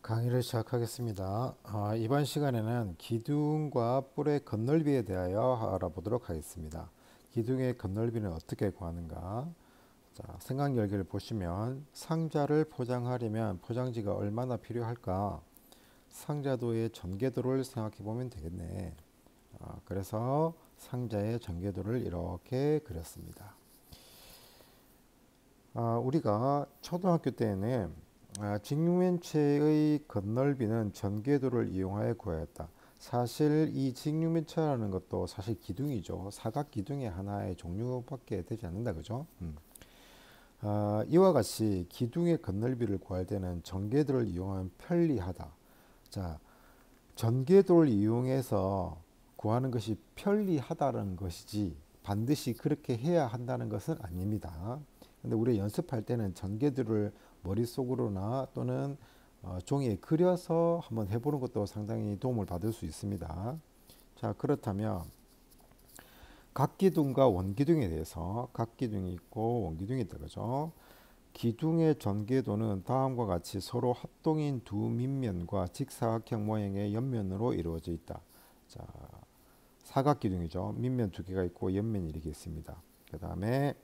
강의를 시작하겠습니다. 이번 시간에는 기둥과 뿔의 겉넓이에 대하여 알아보도록 하겠습니다. 기둥의 겉넓이는 어떻게 구하는가? 자, 생각 열기를 보시면 상자를 포장하려면 포장지가 얼마나 필요할까? 상자도의 전개도를 생각해 보면 되겠네. 그래서 상자의 전개도를 이렇게 그렸습니다. 우리가 초등학교 때에는 직육면체의 겉넓이는 전개도를 이용하여 구하였다. 사실 이 직육면체라는 것도 사실 기둥이죠. 사각 기둥의 하나의 종류밖에 되지 않는다, 그죠? 이와 같이 기둥의 겉넓이를 구할 때는 전개도를 이용하면 편리하다. 자, 전개도를 이용해서 구하는 것이 편리하다는 것이지 반드시 그렇게 해야 한다는 것은 아닙니다. 근데 우리 연습할 때는 전개도를 머릿속으로나 또는 종이에 그려서 한번 해보는 것도 상당히 도움을 받을 수 있습니다. 자, 그렇다면 각기둥과 원기둥에 대해서 각기둥이 있고 원기둥이 있다, 그죠? 기둥의 전개도는 다음과 같이 서로 합동인 두 밑면과 직사각형 모양의 옆면으로 이루어져 있다. 자, 사각기둥이죠. 밑면 두 개가 있고 옆면이 이렇게 있습니다. 그 다음에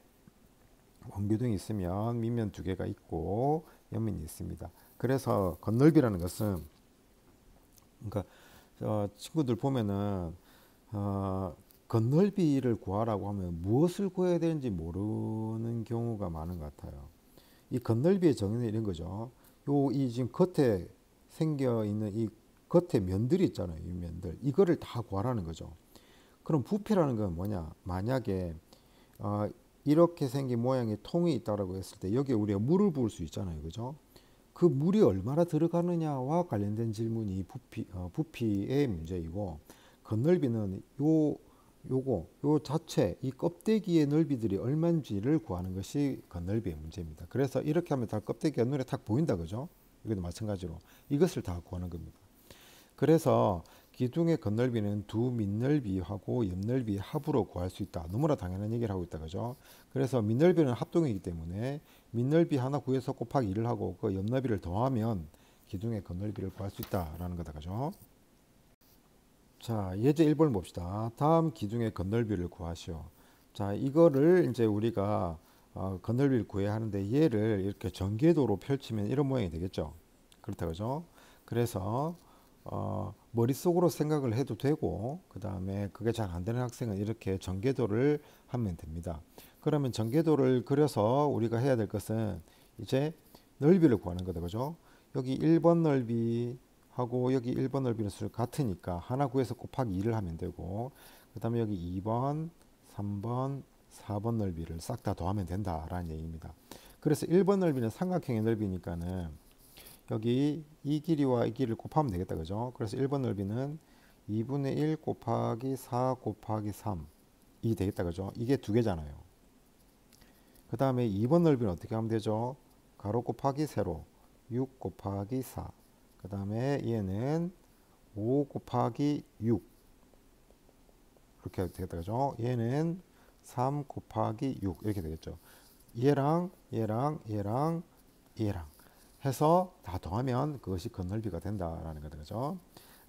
원기둥이 있으면 밑면 두 개가 있고 옆면이 있습니다. 그래서 겉넓이라는 것은 그러니까 친구들 보면은 겉넓이를 구하라고 하면 무엇을 구해야 되는지 모르는 경우가 많은 것 같아요. 이 겉넓이의 정의는 이런 거죠. 이 지금 겉에 생겨 있는 이 겉에 면들이 있잖아요. 이 면들 이거를 다 구하라는 거죠. 그럼 부피라는 건 뭐냐? 만약에 이렇게 생긴 모양의 통이 있다라고 했을 때 여기에 우리가 물을 부을 수 있잖아요, 그죠? 그 물이 얼마나 들어가느냐와 관련된 질문이 부피의 문제이고, 겉넓이는 요 자체 이 껍데기의 넓이들이 얼마인지를 구하는 것이 겉넓이의 문제입니다. 그래서 이렇게 하면 다 껍데기가 눈에 딱 보인다, 그죠? 이것도 마찬가지로 이것을 다 구하는 겁니다. 그래서 기둥의 겉넓이는 두 밑넓이하고 옆넓이 합으로 구할 수 있다. 너무나 당연한 얘기를 하고 있다, 그죠? 그래서 밑넓이는 합동이기 때문에 밑넓이 하나 구해서 곱하기 2를 하고 그 옆넓이를 더하면 기둥의 겉넓이를 구할 수 있다라는 거다, 그죠? 자, 예제 1번을 봅시다. 다음 기둥의 겉넓이를 구하시오. 자, 이거를 이제 우리가 겉넓이를 구해야 하는데 얘를 이렇게 전개도로 펼치면 이런 모양이 되겠죠. 그렇다, 그죠? 그래서 머릿속으로 생각을 해도 되고, 그 다음에 그게 잘 안 되는 학생은 이렇게 전개도를 하면 됩니다. 그러면 전개도를 그려서 우리가 해야 될 것은 이제 넓이를 구하는 거다, 그죠? 여기 1번 넓이 하고 여기 1번 넓이는 수 같으니까 하나 구해서 곱하기 2를 하면 되고, 그 다음에 여기 2번, 3번, 4번 넓이를 싹 다 더하면 된다라는 얘기입니다. 그래서 1번 넓이는 삼각형의 넓이니까는 여기 이 길이와 이 길이를 곱하면 되겠다, 그죠? 그래서 1번 넓이는 2분의 1 곱하기 4 곱하기 3 이 되겠다, 그죠? 이게 두 개잖아요. 그 다음에 2번 넓이는 어떻게 하면 되죠? 가로 곱하기 세로 6 곱하기 4. 그 다음에 얘는 5 곱하기 6 이렇게 되겠다, 그죠? 얘는 3 곱하기 6 이렇게 되겠죠. 얘랑 얘랑 얘랑 얘랑 해서 다 더하면 그것이 겉넓이가 된다라는 거죠, 그죠?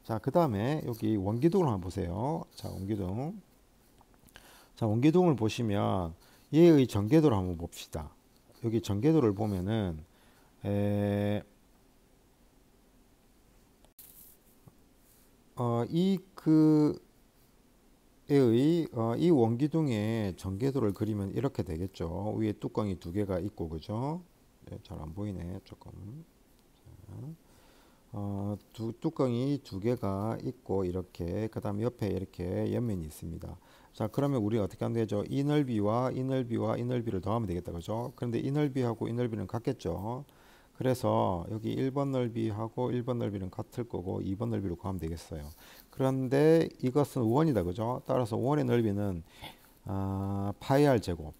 자, 그 다음에 여기 원기둥을 한번 보세요. 자, 원기둥. 자, 원기둥을 보시면 얘의 전개도를 한번 봅시다. 여기 전개도를 보면은 이 원기둥의 전개도를 그리면 이렇게 되겠죠. 위에 뚜껑이 두 개가 있고, 그죠? 네, 잘 안 보이네, 조금. 뚜껑이 두 개가 있고 이렇게 그 다음 옆에 이렇게 옆면이 있습니다. 자, 그러면 우리 어떻게 하면 되죠? 이 넓이와 이 넓이와 이 넓이를 더하면 되겠다, 그죠? 그런데 이 넓이하고 이 넓이는 같겠죠. 그래서 여기 1번 넓이하고 1번 넓이는 같을 거고 2번 넓이로 구하면 되겠어요. 그런데 이것은 원이다, 그죠? 따라서 원의 넓이는 파이 r 제곱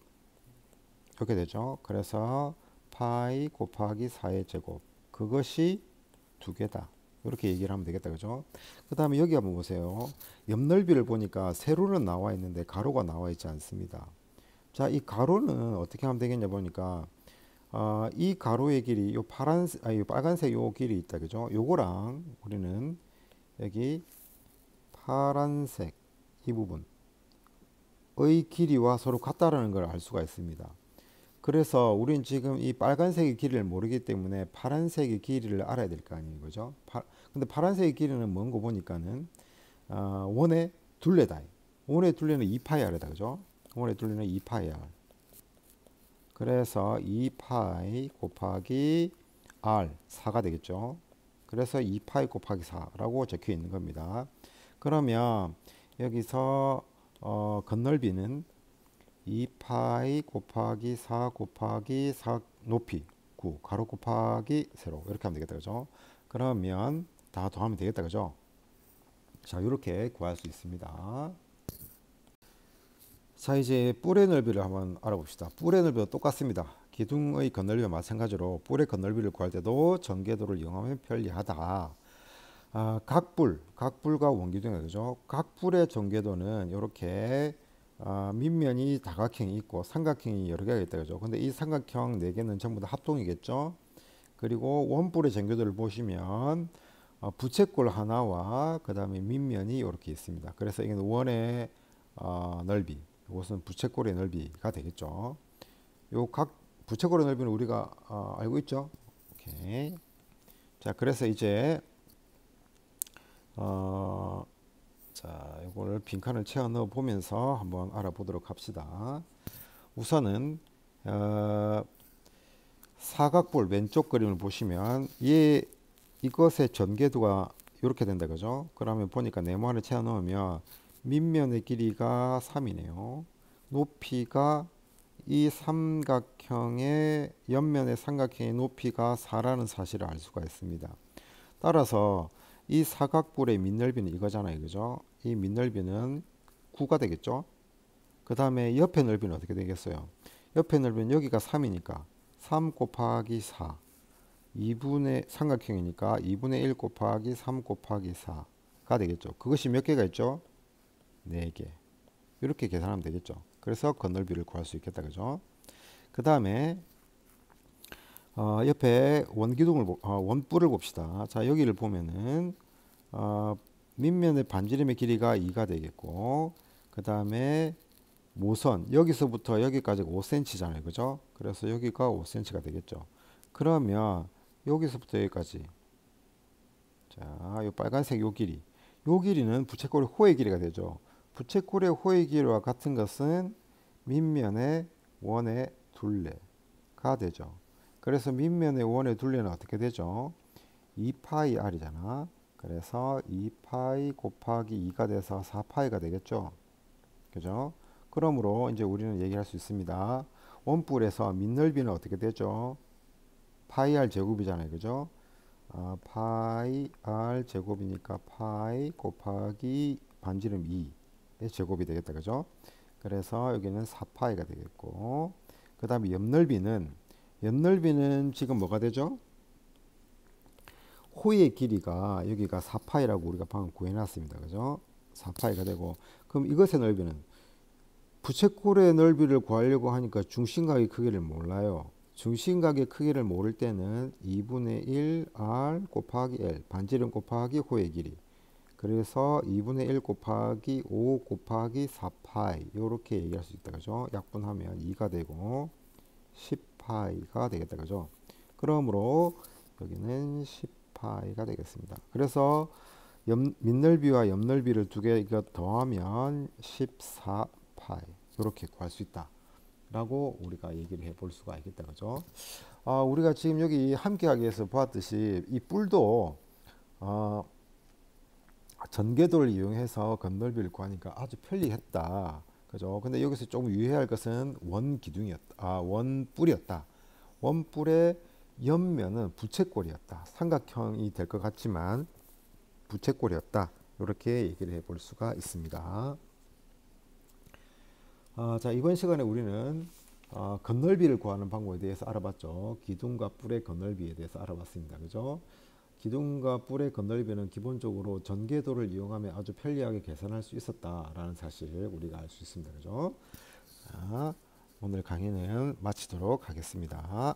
이렇게 되죠. 그래서 파이 곱하기 4의 제곱 그것이 두 개다. 이렇게 얘기를 하면 되겠다, 그죠? 그 다음에 여기 한번 보세요. 옆넓이를 보니까 세로는 나와 있는데 가로가 나와 있지 않습니다. 자, 이 가로는 어떻게 하면 되겠냐 보니까 이 가로의 길이 요 파란색, 요 빨간색 요 길이 있다, 그죠? 요거랑 우리는 여기 파란색 이 부분의 길이와 서로 같다라는 걸 알 수가 있습니다. 그래서 우린 지금 이 빨간색의 길이를 모르기 때문에 파란색의 길이를 알아야 될 거 아니에요, 그죠? 근데 파란색의 길이는 뭔 거 보니까는 원의 둘레다. 원의 둘레는 2파이 r이다, 그죠? 원의 둘레는 2파이 r. 그래서 2파이 곱하기 r 4가 되겠죠. 그래서 2파이 곱하기 4라고 적혀 있는 겁니다. 그러면 여기서 건널비는 2파이 곱하기 4 곱하기 4 높이 9 가로 곱하기 세로 이렇게 하면 되겠다, 그죠? 그러면 다 더하면 되겠다, 그죠? 자, 이렇게 구할 수 있습니다. 자, 이제 뿔의 넓이를 한번 알아봅시다. 뿔의 넓이도 똑같습니다. 기둥의 건널비와 마찬가지로 뿔의 건널비를 구할 때도 전개도를 이용하면 편리하다. 각불과 원기둥이 그죠? 각불의 전개도는 이렇게 밑면이 다각형이 있고 삼각형이 여러 개가 있다, 그죠? 근데 이 삼각형 4개는 전부 다 합동이겠죠? 그리고 원뿔의 전개도를 보시면 부채꼴 하나와 그 다음에 밑면이 이렇게 있습니다. 그래서 이게 원의 넓이, 이것은 부채꼴의 넓이가 되겠죠. 요 각 부채꼴의 넓이는 우리가 알고 있죠? 오케이. 자, 그래서 이제 자, 이거를 빈칸을 채워 넣어 보면서 한번 알아보도록 합시다. 우선은 사각볼 왼쪽 그림을 보시면 이것의 전개도가 이렇게 된다, 그죠? 그러면 보니까 네모안을 채워 넣으면 밑면의 길이가 3이네요. 높이가 이 삼각형의 옆면의 삼각형의 높이가 4라는 사실을 알 수가 있습니다. 따라서 이 사각뿔의 밑넓이는 이거잖아요, 그죠? 이 밑넓이는 9가 되겠죠? 그 다음에 옆의 넓이는 어떻게 되겠어요? 옆의 넓이는 여기가 3이니까 3 곱하기 4 2분의 삼각형이니까 2분의 1 곱하기 3 곱하기 4가 되겠죠. 그것이 몇 개가 있죠? 4개. 이렇게 계산하면 되겠죠. 그래서 건널비를 구할 수 있겠다, 그죠? 그 다음에 옆에 원뿔을 봅시다. 자, 여기를 보면은 밑면의 반지름의 길이가 2가 되겠고, 그 다음에 모선 여기서부터 여기까지가 5cm잖아요, 그죠? 그래서 여기가 5cm가 되겠죠. 그러면 여기서부터 여기까지, 자, 요 빨간색 요 길이는 부채꼴의 호의 길이가 되죠. 부채꼴의 호의 길이와 같은 것은 밑면의 원의 둘레가 되죠. 그래서 밑면의 원의 둘레는 어떻게 되죠? 2파이 r이잖아. 그래서 2파이 곱하기 2가 돼서 4파이가 되겠죠. 그죠? 그러므로 이제 우리는 얘기할 수 있습니다. 원뿔에서 밑넓이는 어떻게 되죠? 파이 r 제곱이잖아요, 그죠? 파이 r 제곱이니까 파이 곱하기 반지름 2의 제곱이 되겠다, 그죠? 그래서 여기는 4파이가 되겠고, 그 다음에 옆넓이는 지금 뭐가 되죠? 호의 길이가 여기가 4파이라고 우리가 방금 구해놨습니다, 그죠? 4파이가 되고, 그럼 이것의 넓이는 부채꼴의 넓이를 구하려고 하니까 중심각의 크기를 몰라요. 중심각의 크기를 모를 때는 2분의 1 r 곱하기 l 반지름 곱하기 호의 길이, 그래서 2분의 1 곱하기 5 곱하기 4파이 이렇게 얘기할 수 있다, 그죠? 약분하면 2가 되고 10파이가 되겠다, 그죠? 그러므로 여기는 10파이가 되겠습니다. 그래서 밑넓이와 옆넓이를 두 개 더하면 14파이 이렇게 구할 수 있다 라고 우리가 얘기를 해볼 수가 있겠다, 그죠? 우리가 지금 여기 함께하기 위해서 보았듯이 이 뿔도 전개도를 이용해서 건널비를 구하니까 아주 편리했다, 그죠? 근데 여기서 조금 유의할 것은 원뿔이었다. 원뿔의 옆면은 부채꼴이었다. 삼각형이 될 것 같지만 부채꼴이었다. 이렇게 얘기를 해볼 수가 있습니다. 자, 이번 시간에 우리는 건널비를 구하는 방법에 대해서 알아봤죠. 기둥과 뿔의 건널비에 대해서 알아봤습니다, 그죠? 기둥과 뿔의 건널비는 기본적으로 전개도를 이용하면 아주 편리하게 계산할 수 있었다라는 사실을 우리가 알 수 있습니다, 그죠? 자, 오늘 강의는 마치도록 하겠습니다.